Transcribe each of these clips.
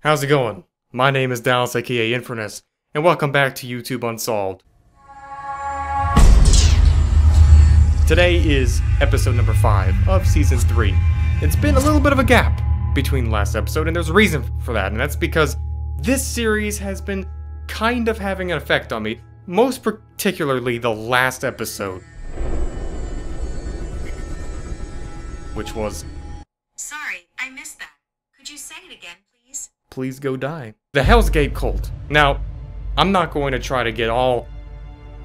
How's it going? My name is Dallas aka Infernus, and welcome back to YouTube Unsolved. Today is episode number 5 of season 3. It's been a little bit of a gap between the last episode, and there's a reason for that, and that's because this series has been kind of having an effect on me, most particularly the last episode, which was... Sorry, I missed that. Could you say it again, please? Please go die. The Hell's Gate cult. Now, I'm not going to try to get all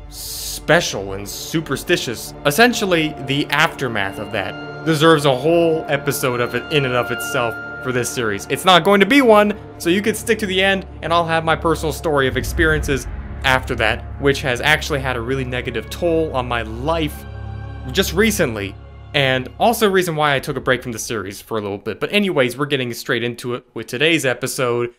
special and superstitious. Essentially, the aftermath of that deserves a whole episode of it in and of itself for this series. It's not going to be one, so you can stick to the end, and I'll have my personal story of experiences after that, which has actually had a really negative toll on my life just recently. And also a reason why I took a break from the series for a little bit. But anyways, we're getting straight into it with today's episode.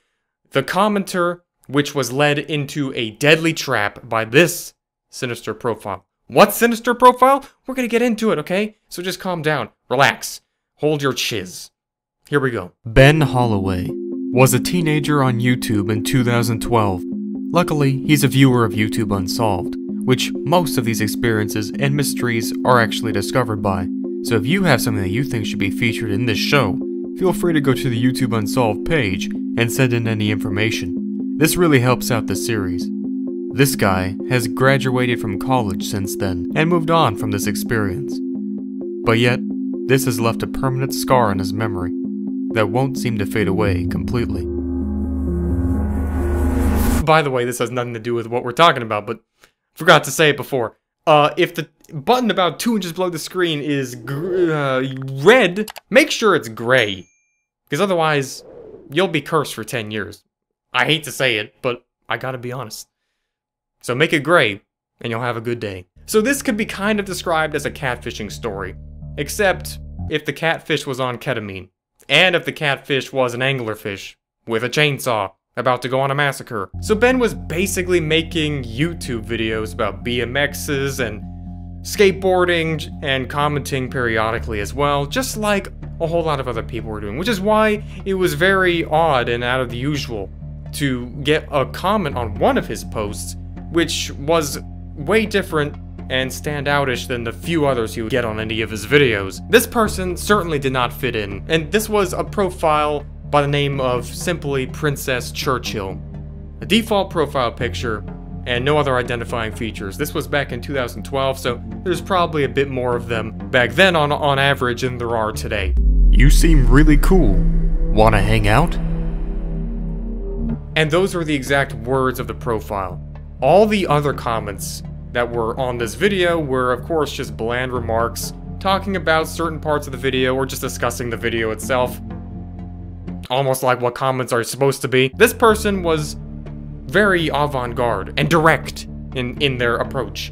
The Commenter, which was led into a deadly trap by this sinister profile. What sinister profile? We're gonna get into it, okay? So just calm down, relax, hold your chiz. Here we go. Ben Holloway was a teenager on YouTube in 2012. Luckily, he's a viewer of YouTube Unsolved, which most of these experiences and mysteries are actually discovered by. So if you have something that you think should be featured in this show, feel free to go to the YouTube Unsolved page and send in any information. This really helps out the series. This guy has graduated from college since then and moved on from this experience. But yet, this has left a permanent scar in his memory that won't seem to fade away completely. By the way, this has nothing to do with what we're talking about, but forgot to say it before. If the button about 2 inches below the screen is red, make sure it's gray. Because otherwise, you'll be cursed for 10 years. I hate to say it, but I gotta be honest. So make it gray, and you'll have a good day. So this could be kind of described as a catfishing story. Except, if the catfish was on ketamine. And if the catfish was an anglerfish with a chainsaw about to go on a massacre. So Ben was basically making YouTube videos about BMXs and skateboarding and commenting periodically as well, just like a whole lot of other people were doing, which is why it was very odd and out of the usual to get a comment on one of his posts, which was way different and standoutish than the few others he would get on any of his videos. This person certainly did not fit in, and this was a profile by the name of simply Princess Churchill. A default profile picture, and no other identifying features. This was back in 2012, so there's probably a bit more of them back then on average than there are today. You seem really cool. Wanna hang out? And those were the exact words of the profile. All the other comments that were on this video were, of course, just bland remarks, talking about certain parts of the video or just discussing the video itself. Almost like what comments are supposed to be. This person was very avant-garde and direct in their approach.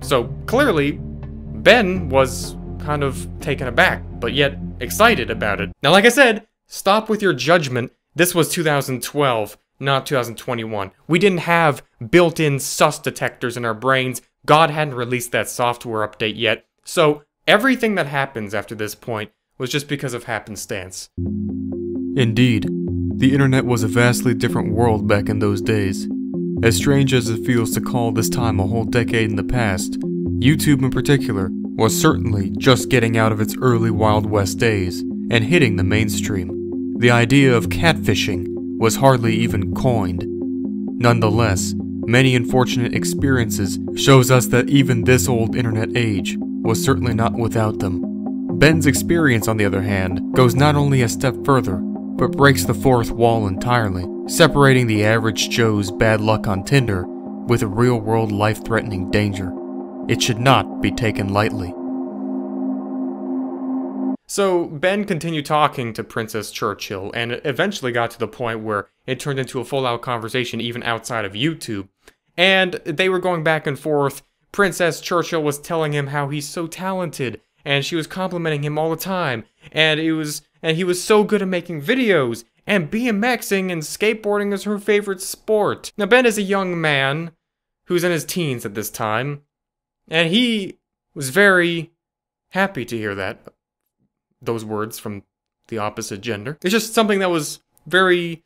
So clearly, Ben was kind of taken aback, but yet excited about it. Now, like I said, stop with your judgment. This was 2012, not 2021. We didn't have built-in sus detectors in our brains. God hadn't released that software update yet. So everything that happens after this point was just because of happenstance. Indeed, the internet was a vastly different world back in those days. As strange as it feels to call this time a whole decade in the past, YouTube in particular was certainly just getting out of its early Wild West days and hitting the mainstream. The idea of catfishing was hardly even coined. Nonetheless, many unfortunate experiences shows us that even this old internet age was certainly not without them. Ben's experience, on the other hand, goes not only a step further, but breaks the fourth wall entirely, separating the average Joe's bad luck on Tinder with a real-world life-threatening danger. It should not be taken lightly. So Ben continued talking to Princess Churchill, and eventually got to the point where it turned into a full-out conversation even outside of YouTube. And they were going back and forth. Princess Churchill was telling him how he's so talented, and she was complimenting him all the time, and he was so good at making videos, and BMXing and skateboarding is her favorite sport. Now Ben is a young man who's in his teens at this time, and he was very happy to hear those words from the opposite gender. It's just something that was very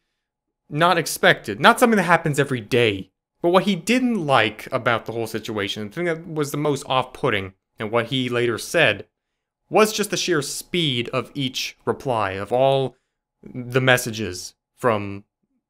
not expected. Not something that happens every day. But what he didn't like about the whole situation, the thing that was the most off-putting, and what he later said, was just the sheer speed of each reply, of all the messages from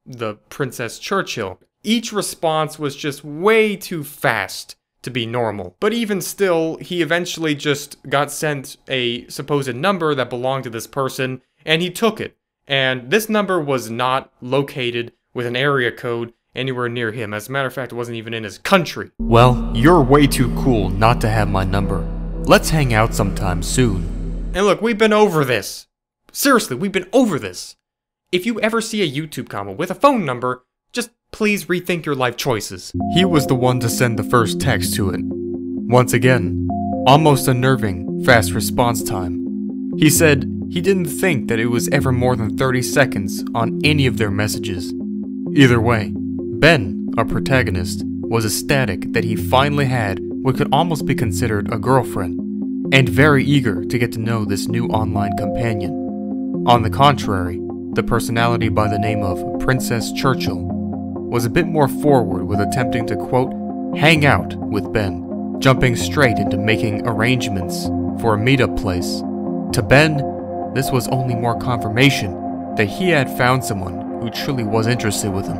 the Princess Churchill. Each response was just way too fast to be normal. But even still, he eventually just got sent a supposed number that belonged to this person, and he took it. And this number was not located with an area code anywhere near him. As a matter of fact, it wasn't even in his country. Well, you're way too cool not to have my number. Let's hang out sometime soon. And look, we've been over this. Seriously, we've been over this. If you ever see a YouTube comment with a phone number, just please rethink your life choices. He was the one to send the first text to it. Once again, almost unnerving, fast response time. He said he didn't think that it was ever more than 30 seconds on any of their messages. Either way, Ben, our protagonist, was ecstatic that he finally had what could almost be considered a girlfriend, and very eager to get to know this new online companion. On the contrary, the personality by the name of Princess Churchill was a bit more forward with attempting to, quote, hang out with Ben, jumping straight into making arrangements for a meetup place. To Ben, this was only more confirmation that he had found someone who truly was interested with him.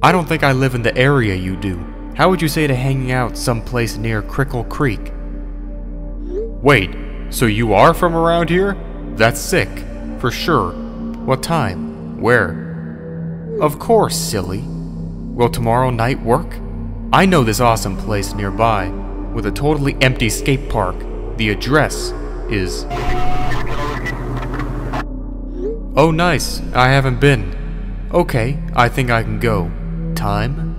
I don't think I live in the area you do. How would you say to hanging out someplace near Crickle Creek? Wait, so you are from around here? That's sick. For sure. What time? Where? Of course, silly. Will tomorrow night work? I know this awesome place nearby, with a totally empty skate park. The address is... Oh nice, I haven't been. Okay, I think I can go. Time?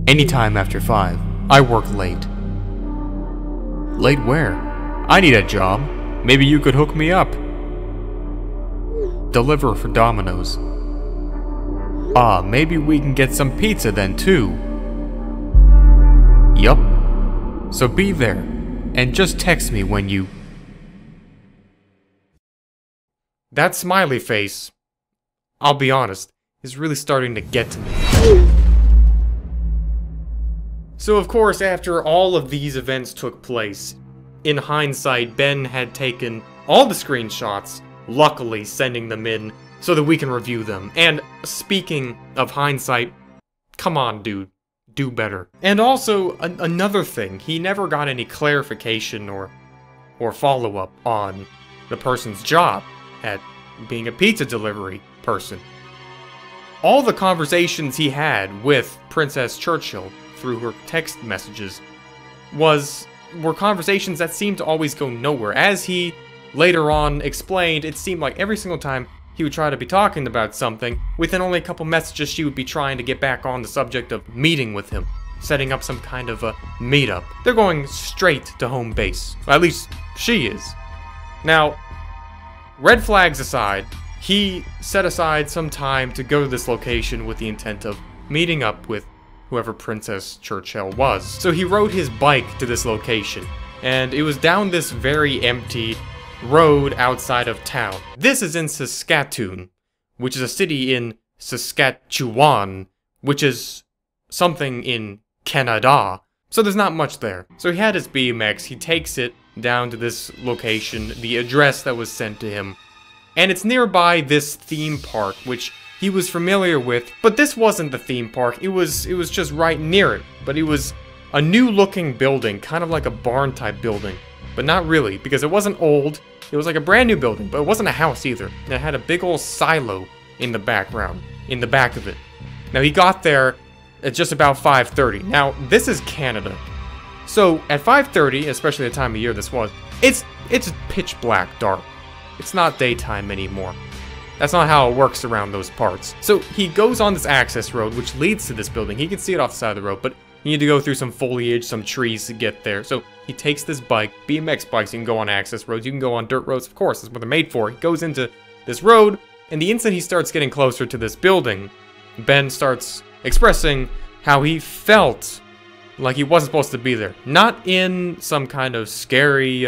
Anytime after 5. I work late. Late where? I need a job. Maybe you could hook me up. Deliver for Domino's. Ah, maybe we can get some pizza then too. Yup. So be there, and just text me when you... That smiley face, I'll be honest, is really starting to get to me. So of course, after all of these events took place, in hindsight, Ben had taken all the screenshots, luckily sending them in so that we can review them. And speaking of hindsight, come on dude, do better. And also, another thing, he never got any clarification or follow-up on the person's job at being a pizza delivery person. All the conversations he had with Princess Churchill through her text messages were conversations that seemed to always go nowhere. As he later on explained, it seemed like every single time he would try to be talking about something, within only a couple messages she would be trying to get back on the subject of meeting with him, setting up some kind of a meetup. They're going straight to home base. Well, at least she is. Now, red flags aside, he set aside some time to go to this location with the intent of meeting up with whoever Princess Churchill was. So he rode his bike to this location, and it was down this very empty road outside of town. This is in Saskatoon, which is a city in Saskatchewan, which is something in Canada. So there's not much there. So he had his BMX, he takes it down to this location, the address that was sent to him, and it's nearby this theme park, which he was familiar with, but this wasn't the theme park, it was just right near it. But it was a new looking building, kind of like a barn type building, but not really, because it wasn't old, it was like a brand new building, but it wasn't a house either, and it had a big old silo in the background, in the back of it. Now he got there at just about 5:30. Now this is Canada, so at 5:30, especially the time of year this was, it's pitch black dark. It's not daytime anymore. That's not how it works around those parts. So he goes on this access road, which leads to this building. He can see it off the side of the road, but you need to go through some foliage, some trees to get there. So he takes this bike, BMX bikes, you can go on access roads, you can go on dirt roads, of course, that's what they're made for. He goes into this road, and the instant he starts getting closer to this building, Ben starts expressing how he felt like he wasn't supposed to be there. Not in some kind of scary,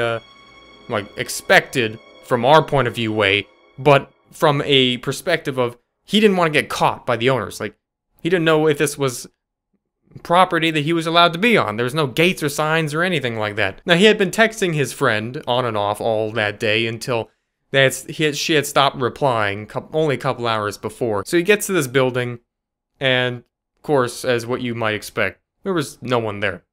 like, expected, from our point of view way, but from a perspective of he didn't want to get caught by the owners. Like, he didn't know if this was property that he was allowed to be on. There was no gates or signs or anything like that. Now, he had been texting his friend on and off all that day until she had stopped replying only a couple hours before. So he gets to this building, and of course, as what you might expect, there was no one there.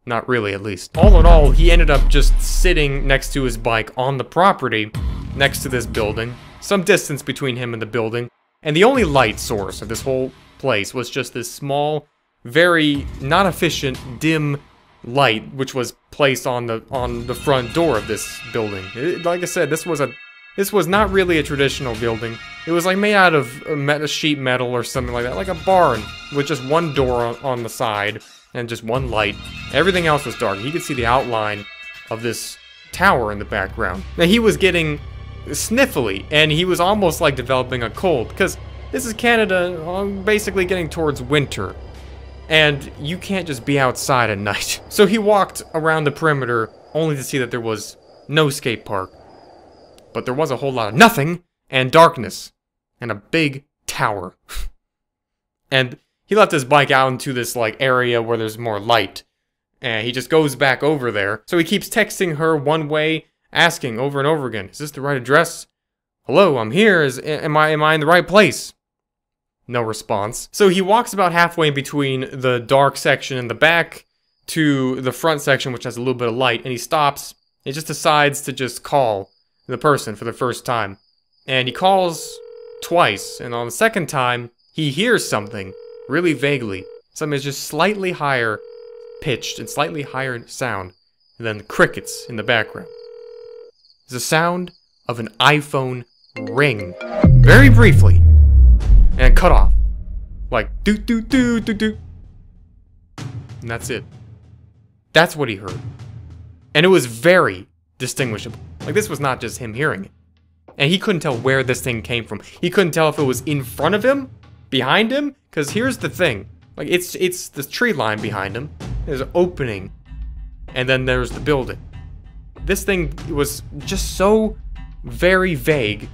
Not really, at least. All in all, he ended up just sitting next to his bike on the property, next to this building, some distance between him and the building, and the only light source of this whole place was just this small, very not efficient, dim light, which was placed on the front door of this building. Like I said, this was not really a traditional building. It was like made out of sheet metal or something like that, like a barn with just one door on the side and just one light. Everything else was dark. He could see the outline of this tower in the background. Now, he was getting sniffly, and he was almost like developing a cold, because this is Canada, basically getting towards winter, and you can't just be outside at night. So he walked around the perimeter, only to see that there was no skate park. But there was a whole lot of nothing, and darkness, and a big tower. And he left his bike out into this, like, area where there's more light, and he just goes back over there. So he keeps texting her one way, asking over and over again, is this the right address? Hello, I'm here, am I in the right place? No response. So he walks about halfway in between the dark section in the back to the front section, which has a little bit of light, and he stops. He just decides to just call the person for the first time. And he calls twice, and on the second time, he hears something really vaguely. Something that's just slightly higher pitched and slightly higher sound than crickets in the background. It's the sound of an iPhone ring. Very briefly. And cut off. Like, doot doot doot doot doot. And that's it. That's what he heard. And it was very distinguishable. Like, this was not just him hearing it. And he couldn't tell where this thing came from. He couldn't tell if it was in front of him, behind him, because here's the thing. Like, it's the tree line behind him. There's an opening. And then there's the building. This thing was just so very vague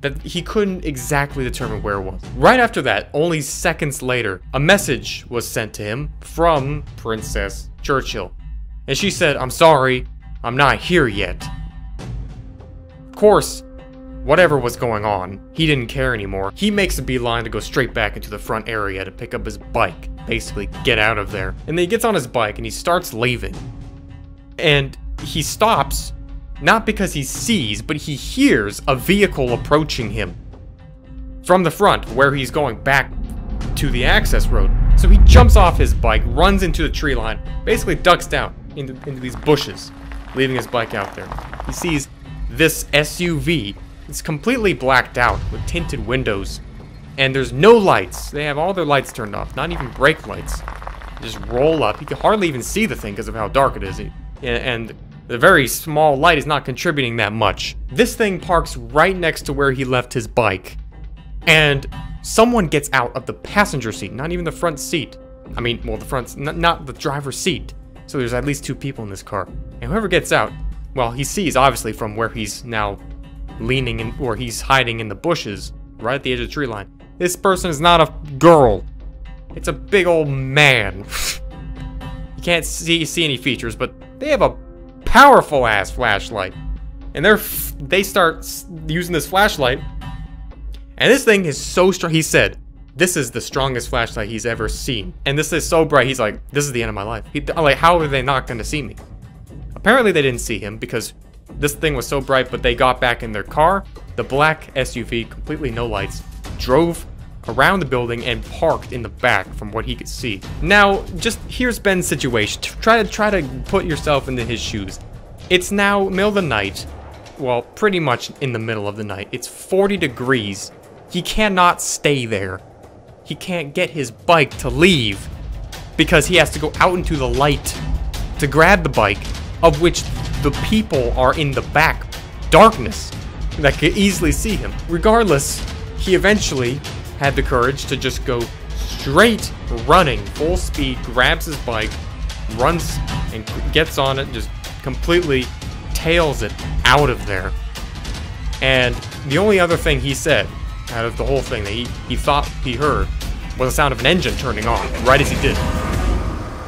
that he couldn't exactly determine where it was. Right after that, only seconds later, a message was sent to him from Princess Churchill. And she said, I'm sorry, I'm not here yet. Of course, whatever was going on, he didn't care anymore. He makes a beeline to go straight back into the front area to pick up his bike. Basically, get out of there. And then he gets on his bike and he starts leaving. And he stops, not because he sees, but he hears a vehicle approaching him from the front, where he's going back to the access road. So he jumps off his bike, runs into the tree line, basically ducks down into these bushes, leaving his bike out there. He sees this SUV. It's completely blacked out with tinted windows, and there's no lights. They have all their lights turned off, not even brake lights. They just roll up. You can hardly even see the thing because of how dark it is, and the very small light is not contributing that much. This thing parks right next to where he left his bike, and someone gets out of the passenger seat, not even the front seat. I mean, well, the front, not the driver's seat. So there's at least two people in this car. And whoever gets out, well, he sees, obviously, from where he's now leaning in, or he's hiding in the bushes, right at the edge of the tree line. This person is not a girl. It's a big old man. You can't see any features, but they have a powerful ass flashlight. And they start using this flashlight. And this thing is so strong. He said, this is the strongest flashlight he's ever seen. And this is so bright, he's like, this is the end of my life. Like, how are they not going to see me? Apparently they didn't see him because this thing was so bright, but they got back in their car. The black SUV, completely no lights, drove around the building and parked in the back from what he could see. Now, just here's Ben's situation. Try to put yourself into his shoes. It's now middle of the night. Well, pretty much in the middle of the night. It's 40 degrees. He cannot stay there. He can't get his bike to leave because he has to go out into the light to grab the bike, of which the people are in the back darkness that could easily see him. Regardless, he eventually had the courage to just go straight running, full speed, grabs his bike, runs and gets on it, just completely tails it out of there. And the only other thing he said out of the whole thing that he thought he heard was the sound of an engine turning on right as he did.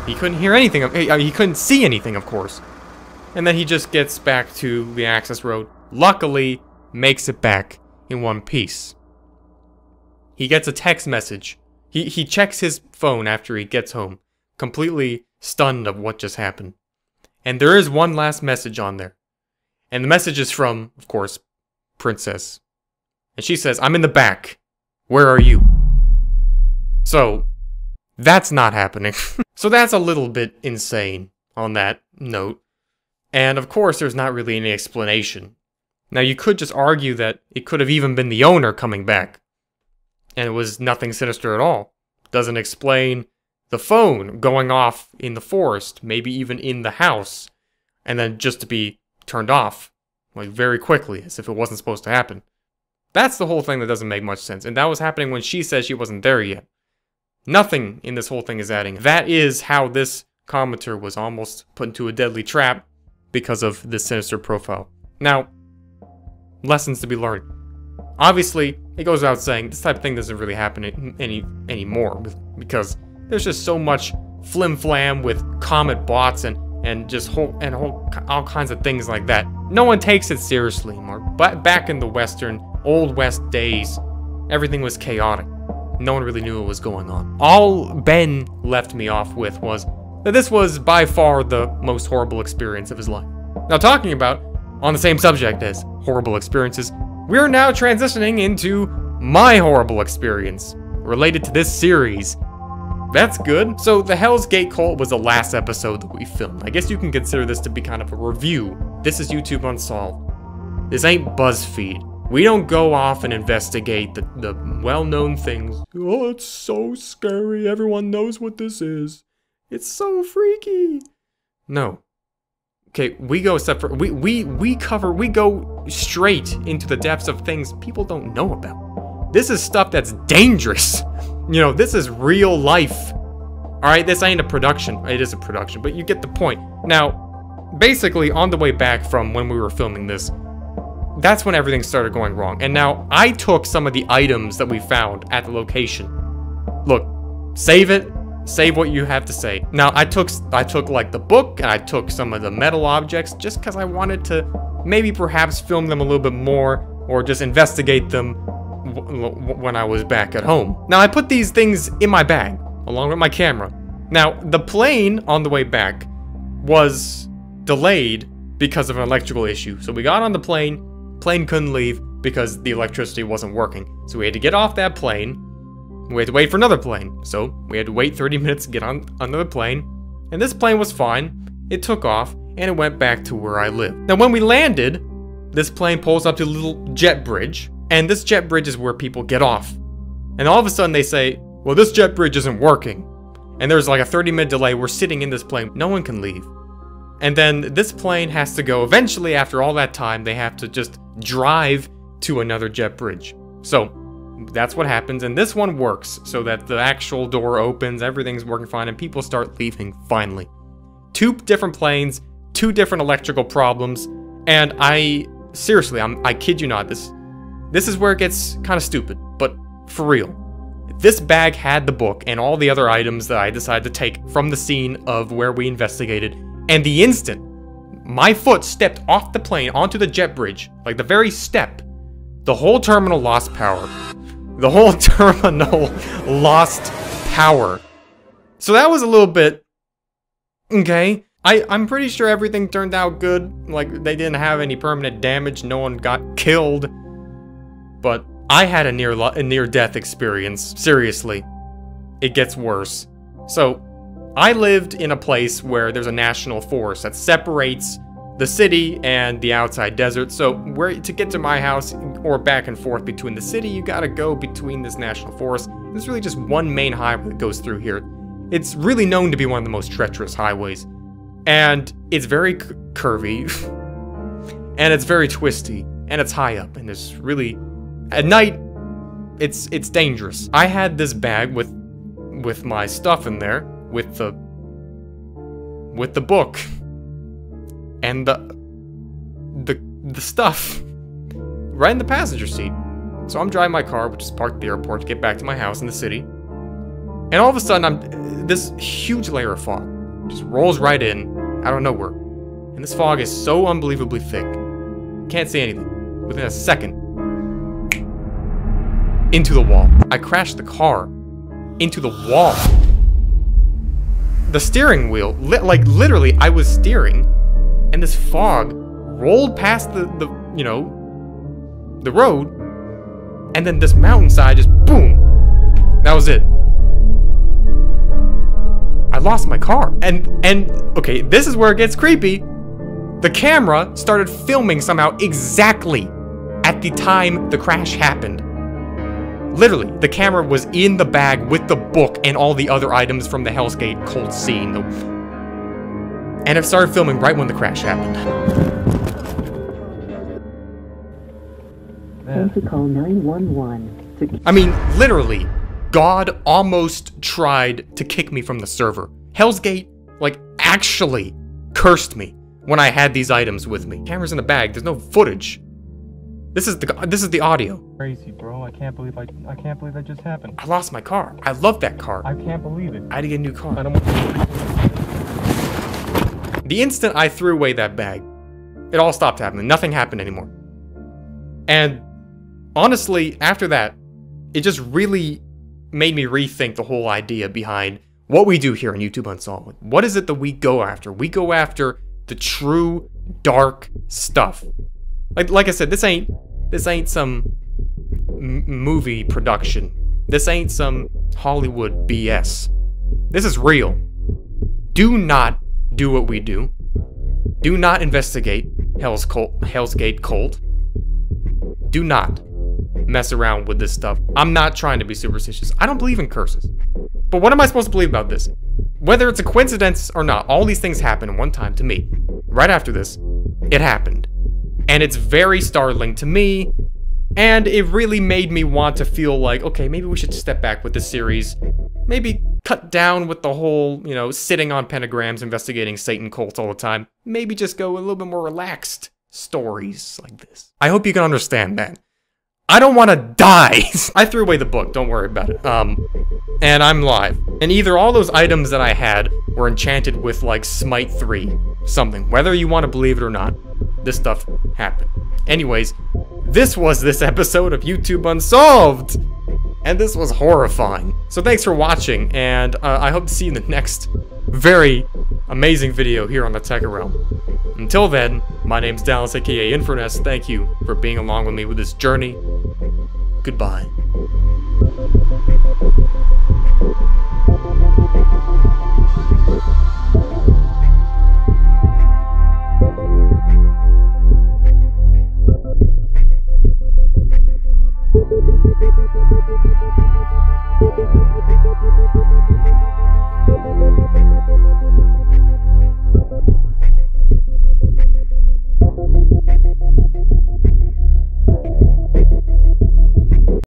He couldn't hear anything. He couldn't see anything, of course. And then he just gets back to the access road. Luckily, makes it back in one piece. He gets a text message. He checks his phone after he gets home, completely stunned of what just happened. And there is one last message on there. And the message is from, of course, Princess. And she says, "I'm in the back. Where are you?" So, that's not happening. So that's a little bit insane on that note. And of course, there's not really any explanation. Now, you could just argue that it could have even been the owner coming back. And it was nothing sinister at all. Doesn't explain the phone going off in the forest, maybe even in the house, and then just to be turned off, like very quickly, as if it wasn't supposed to happen. That's the whole thing that doesn't make much sense, and that was happening when she said she wasn't there yet. Nothing in this whole thing is adding. That is how this commenter was almost put into a deadly trap because of this sinister profile. Now, lessons to be learned. Obviously, it goes without saying, this type of thing doesn't really happen anymore, because there's just so much flim-flam with comet bots and all kinds of things like that. No one takes it seriously anymore. But back in the Old West days, everything was chaotic. No one really knew what was going on. All Ben left me off with was that this was by far the most horrible experience of his life. Now, talking about, on the same subject as horrible experiences, we're now transitioning into my horrible experience related to this series. That's good. So, the Hell's Gate Cult was the last episode that we filmed. I guess you can consider this to be kind of a review. This is YouTube Unsolved. This ain't BuzzFeed. We don't go off and investigate the well-known things. Oh, it's so scary. Everyone knows what this is. It's so freaky. No. Okay, we go a step further. We go straight into the depths of things people don't know about. This is stuff that's dangerous. You know, this is real life. Alright, this ain't a production. It is a production, but you get the point. Now, basically, on the way back from when we were filming this, that's when everything started going wrong. And now, I took some of the items that we found at the location. Look, save it. Save what you have to say. Now, I took like the book, and I took some of the metal objects, just because I wanted to maybe perhaps film them a little bit more, or just investigate them when I was back at home. Now, I put these things in my bag, along with my camera. Now, the plane on the way back was delayed because of an electrical issue. So we got on the plane couldn't leave because the electricity wasn't working. So we had to get off that plane. We had to wait for another plane. So we had to wait 30 minutes to get on another plane. And this plane was fine. It took off and it went back to where I live. Now when we landed, this plane pulls up to a little jet bridge. And this jet bridge is where people get off. And all of a sudden they say, well, this jet bridge isn't working. And there's like a 30-minute delay. We're sitting in this plane. No one can leave. And then this plane has to go. Eventually, after all that time, they have to just drive to another jet bridge. So that's what happens. And this one works so that the actual door opens. Everything's working fine. And people start leaving finally. 2 different planes. 2 different electrical problems. And seriously, I kid you not. This is where it gets kind of stupid. But for real. This bag had the book and all the other items that I decided to take from the scene of where we investigated. And the instant my foot stepped off the plane onto the jet bridge, like the very step, the whole terminal lost power. The whole terminal lost power. So that was a little bit... Okay. I'm pretty sure everything turned out good. Like, they didn't have any permanent damage. No one got killed. But I had a near-death experience. Seriously. It gets worse. So, I lived in a place where there's a national forest that separates the city and the outside desert. So, to get to my house or back and forth between the city, you gotta go between this national forest. There's really just one main highway that goes through here. It's really known to be one of the most treacherous highways. And it's very curvy. And it's very twisty. And it's high up. And it's really... At night, it's dangerous. I had this bag with my stuff in there. With the book and the stuff right in the passenger seat. So I'm driving my car, which is parked at the airport, to get back to my house in the city. And all of a sudden, this huge layer of fog just rolls right in, out of nowhere. And this fog is so unbelievably thick. Can't see anything. Within a second, into the wall. I crashed the car into the wall. The steering wheel, literally, I was steering, and this fog rolled past the road, and then this mountainside just boom. That was it. I lost my car. And okay, this is where it gets creepy. The camera started filming somehow exactly at the time the crash happened. Literally, the camera was in the bag with the book and all the other items from the Hell's Gate cult scene. And it started filming right when the crash happened. To call 911. I mean, literally, God almost tried to kick me from the server. Hell's Gate, actually cursed me when I had these items with me. Camera's in the bag, there's no footage. This is the audio. Crazy, bro. I can't believe that just happened. I lost my car. I love that car. I can't believe it. I had to get a new car. I don't The instant I threw away that bag, it all stopped happening. Nothing happened anymore. And honestly, after that, it just really made me rethink the whole idea behind what we do here on YouTube Unsolved. What is it that we go after? We go after the true dark stuff. Like I said, this ain't some movie production. This ain't some Hollywood BS. This is real. Do not do what we do. Do not investigate Hell's Gate cult. Do not mess around with this stuff. I'm not trying to be superstitious. I don't believe in curses. But what am I supposed to believe about this? Whether it's a coincidence or not, all these things happened at one time to me. Right after this, it happened. And it's very startling to me, and it really made me want to feel like, okay, maybe we should step back with this series. Maybe cut down with the whole, sitting on pentagrams, investigating Satan cults all the time. Maybe just go a little bit more relaxed stories like this. I hope you can understand that. I don't want to die. I threw away the book, don't worry about it. And I'm live. And either all those items that I had were enchanted with, Smite 3, something. Whether you want to believe it or not, this stuff happened. Anyways, this was this episode of YouTube Unsolved! And this was horrifying. So thanks for watching, and I hope to see you in the next very amazing video here on the Tech Realm. Until then, my name's Dallas, aka Inferness. Thank you for being along with me with this journey. Goodbye.